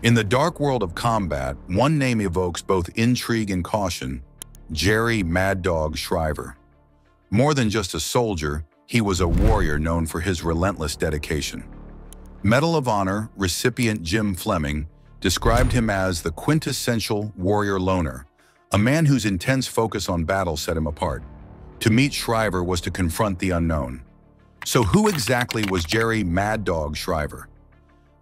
In the dark world of combat, one name evokes both intrigue and caution: Jerry "Mad Dog" Shriver. More than just a soldier, he was a warrior known for his relentless dedication. Medal of Honor recipient Jim Fleming described him as the quintessential warrior loner, a man whose intense focus on battle set him apart. To meet Shriver was to confront the unknown. So who exactly was Jerry "Mad Dog" Shriver?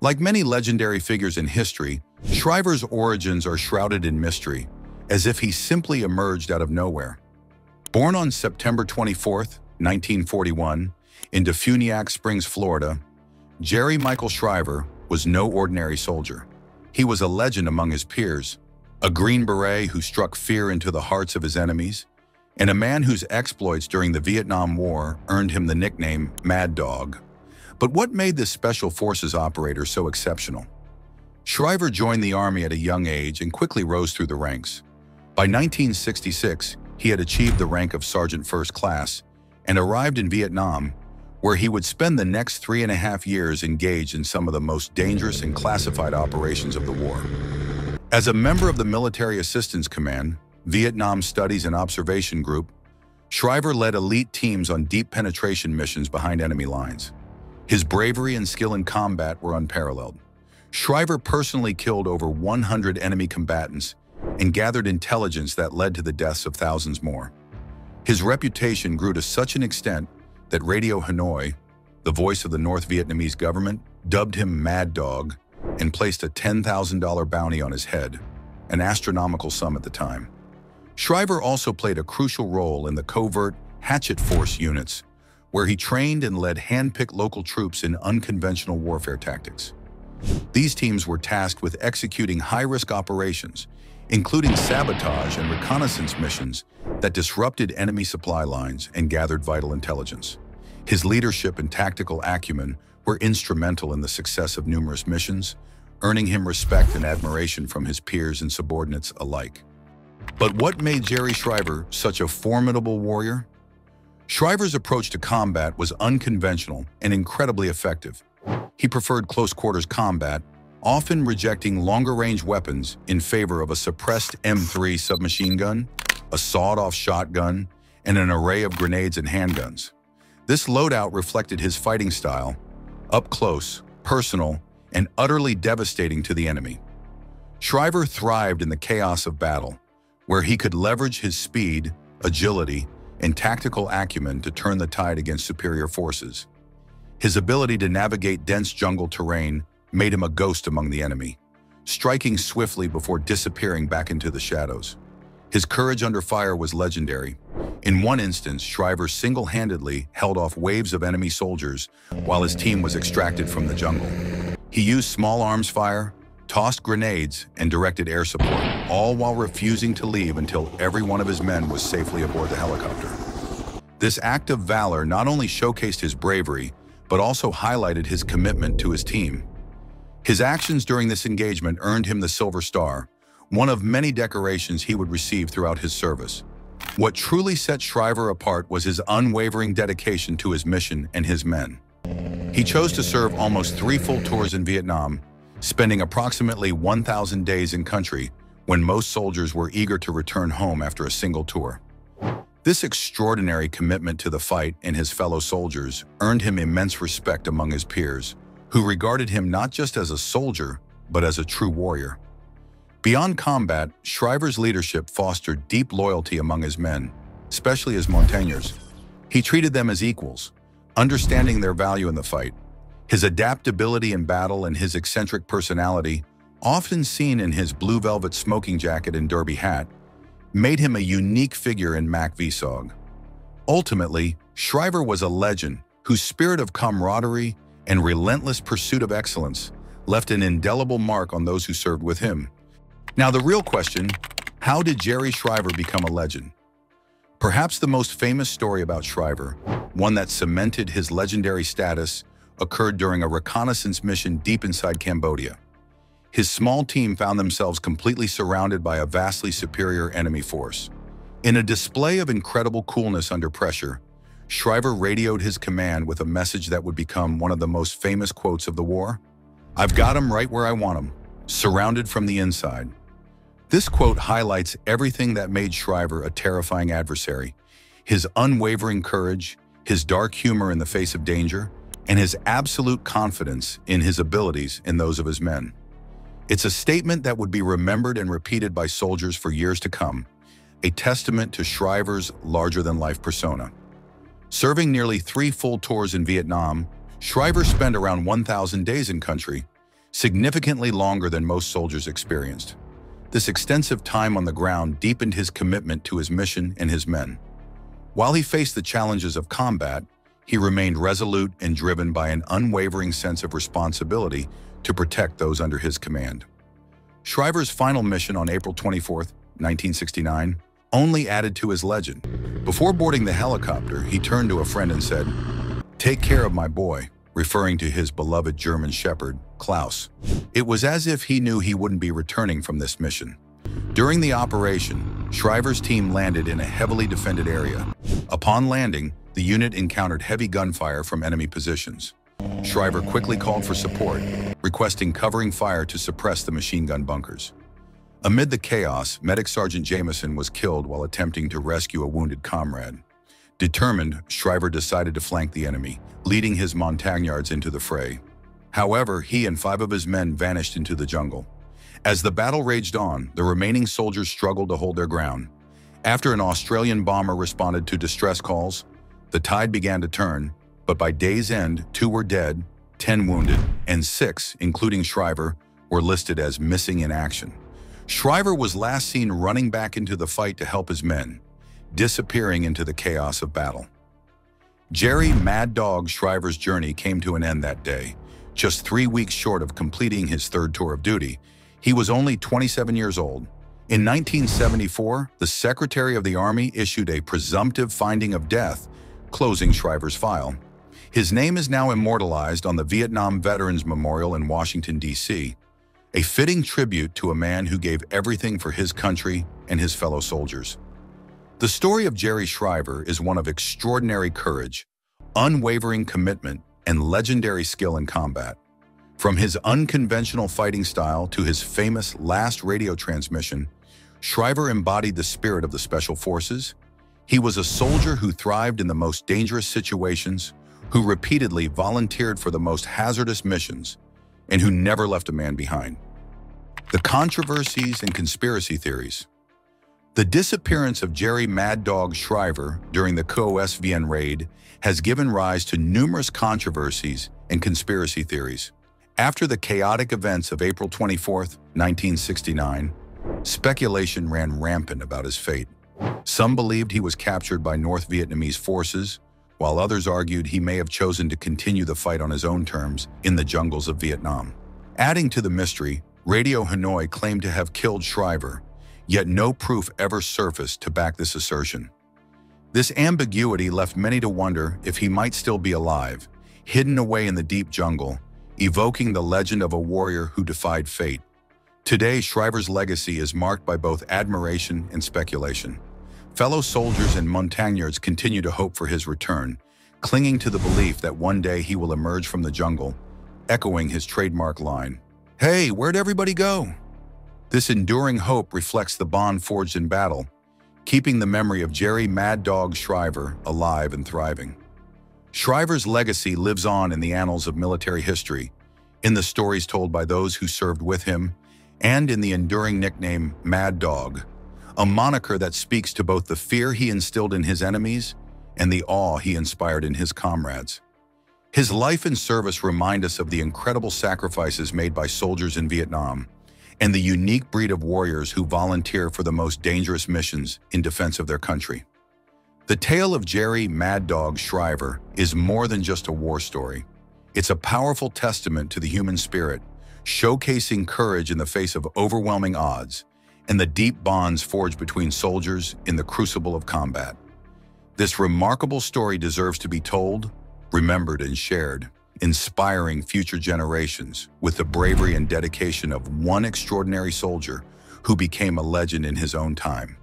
Like many legendary figures in history, Shriver's origins are shrouded in mystery, as if he simply emerged out of nowhere. Born on September 24, 1941, in Defuniak Springs, Florida, Jerry Michael Shriver was no ordinary soldier. He was a legend among his peers, a Green Beret who struck fear into the hearts of his enemies, and a man whose exploits during the Vietnam War earned him the nickname Mad Dog. But what made this Special Forces operator so exceptional? Shriver joined the Army at a young age and quickly rose through the ranks. By 1966, he had achieved the rank of Sergeant First Class and arrived in Vietnam, where he would spend the next 3.5 years engaged in some of the most dangerous and classified operations of the war. As a member of the Military Assistance Command, Vietnam Studies and Observation Group, Shriver led elite teams on deep penetration missions behind enemy lines. His bravery and skill in combat were unparalleled. Shriver personally killed over 100 enemy combatants and gathered intelligence that led to the deaths of thousands more. His reputation grew to such an extent that Radio Hanoi, the voice of the North Vietnamese government, dubbed him Mad Dog and placed a $10,000 bounty on his head, an astronomical sum at the time. Shriver also played a crucial role in the covert Hatchet Force units, where he trained and led hand-picked local troops in unconventional warfare tactics. These teams were tasked with executing high-risk operations, including sabotage and reconnaissance missions that disrupted enemy supply lines and gathered vital intelligence. His leadership and tactical acumen were instrumental in the success of numerous missions, earning him respect and admiration from his peers and subordinates alike. But what made Jerry Shriver such a formidable warrior? Shriver's approach to combat was unconventional and incredibly effective. He preferred close-quarters combat, often rejecting longer-range weapons in favor of a suppressed M3 submachine gun, a sawed-off shotgun, and an array of grenades and handguns. This loadout reflected his fighting style: up close, personal, and utterly devastating to the enemy. Shriver thrived in the chaos of battle, where he could leverage his speed, agility, and tactical acumen to turn the tide against superior forces. His ability to navigate dense jungle terrain made him a ghost among the enemy, striking swiftly before disappearing back into the shadows. His courage under fire was legendary. In one instance, Shriver single-handedly held off waves of enemy soldiers while his team was extracted from the jungle. He used small arms fire, tossed grenades, and directed air support, all while refusing to leave until every one of his men was safely aboard the helicopter. This act of valor not only showcased his bravery, but also highlighted his commitment to his team. His actions during this engagement earned him the Silver Star, one of many decorations he would receive throughout his service. What truly set Shriver apart was his unwavering dedication to his mission and his men. He chose to serve almost 3 full tours in Vietnam, spending approximately 1,000 days in country when most soldiers were eager to return home after a single tour. This extraordinary commitment to the fight and his fellow soldiers earned him immense respect among his peers, who regarded him not just as a soldier, but as a true warrior. Beyond combat, Shriver's leadership fostered deep loyalty among his men, especially his montagnards. He treated them as equals, understanding their value in the fight. His adaptability in battle and his eccentric personality, often seen in his blue velvet smoking jacket and derby hat, made him a unique figure in macv-sog. Ultimately, Shriver was a legend whose spirit of camaraderie and relentless pursuit of excellence left an indelible mark on those who served with him. Now the real question, how did Jerry Shriver become a legend? Perhaps the most famous story about Shriver, one that cemented his legendary status, occurred during a reconnaissance mission deep inside Cambodia. His small team found themselves completely surrounded by a vastly superior enemy force. In a display of incredible coolness under pressure, Shriver radioed his command with a message that would become one of the most famous quotes of the war. "I've got 'em right where I want 'em, surrounded from the inside. This quote highlights everything that made Shriver a terrifying adversary: his unwavering courage, his dark humor in the face of danger, and his absolute confidence in his abilities and those of his men. It's a statement that would be remembered and repeated by soldiers for years to come, a testament to Shriver's larger-than-life persona. Serving nearly 3 full tours in Vietnam, Shriver spent around 1,000 days in country, significantly longer than most soldiers experienced. This extensive time on the ground deepened his commitment to his mission and his men. While he faced the challenges of combat, he remained resolute and driven by an unwavering sense of responsibility to protect those under his command. Shriver's final mission on April 24, 1969, only added to his legend. Before boarding the helicopter, he turned to a friend and said, "Take care of my boy," referring to his beloved German shepherd, Klaus. It was as if he knew he wouldn't be returning from this mission. During the operation, Shriver's team landed in a heavily defended area. Upon landing, the unit encountered heavy gunfire from enemy positions. Shriver quickly called for support, requesting covering fire to suppress the machine gun bunkers. Amid the chaos, Medic Sergeant Jameson was killed while attempting to rescue a wounded comrade. Determined, Shriver decided to flank the enemy, leading his Montagnards into the fray. However, he and 5 of his men vanished into the jungle. As the battle raged on, the remaining soldiers struggled to hold their ground. After an Australian bomber responded to distress calls, the tide began to turn, but by day's end, 2 were dead, 10 wounded, and 6, including Shriver, were listed as missing in action. Shriver was last seen running back into the fight to help his men, disappearing into the chaos of battle. Jerry "Mad Dog" Shriver's journey came to an end that day. Just 3 weeks short of completing his 3rd tour of duty, he was only 27 years old. In 1974, the Secretary of the Army issued a presumptive finding of death, closing Shriver's file. His name is now immortalized on the Vietnam Veterans Memorial in Washington, D.C., a fitting tribute to a man who gave everything for his country and his fellow soldiers. The story of Jerry Shriver is one of extraordinary courage, unwavering commitment, and legendary skill in combat. From his unconventional fighting style to his famous last radio transmission, Shriver embodied the spirit of the Special Forces. He was a soldier who thrived in the most dangerous situations, who repeatedly volunteered for the most hazardous missions, and who never left a man behind. The controversies and conspiracy theories. The disappearance of Jerry "Mad Dog" Shriver during the COSVN raid has given rise to numerous controversies and conspiracy theories. After the chaotic events of April 24, 1969, speculation ran rampant about his fate. Some believed he was captured by North Vietnamese forces, while others argued he may have chosen to continue the fight on his own terms in the jungles of Vietnam. Adding to the mystery, Radio Hanoi claimed to have killed Shriver, yet no proof ever surfaced to back this assertion. This ambiguity left many to wonder if he might still be alive, hidden away in the deep jungle, evoking the legend of a warrior who defied fate. Today, Shriver's legacy is marked by both admiration and speculation. Fellow soldiers and Montagnards continue to hope for his return, clinging to the belief that one day he will emerge from the jungle, echoing his trademark line, "Hey, where'd everybody go?" This enduring hope reflects the bond forged in battle, keeping the memory of Jerry "Mad Dog" Shriver alive and thriving. Shriver's legacy lives on in the annals of military history, in the stories told by those who served with him, and in the enduring nickname "Mad Dog," a moniker that speaks to both the fear he instilled in his enemies and the awe he inspired in his comrades. His life and service remind us of the incredible sacrifices made by soldiers in Vietnam and the unique breed of warriors who volunteer for the most dangerous missions in defense of their country. The tale of Jerry "Mad Dog" Shriver is more than just a war story. It's a powerful testament to the human spirit, showcasing courage in the face of overwhelming odds and the deep bonds forged between soldiers in the crucible of combat. This remarkable story deserves to be told, remembered, and shared, inspiring future generations with the bravery and dedication of one extraordinary soldier who became a legend in his own time.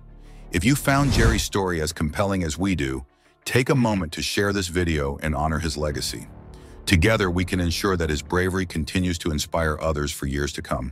If you found Jerry's story as compelling as we do, take a moment to share this video and honor his legacy. Together, we can ensure that his bravery continues to inspire others for years to come.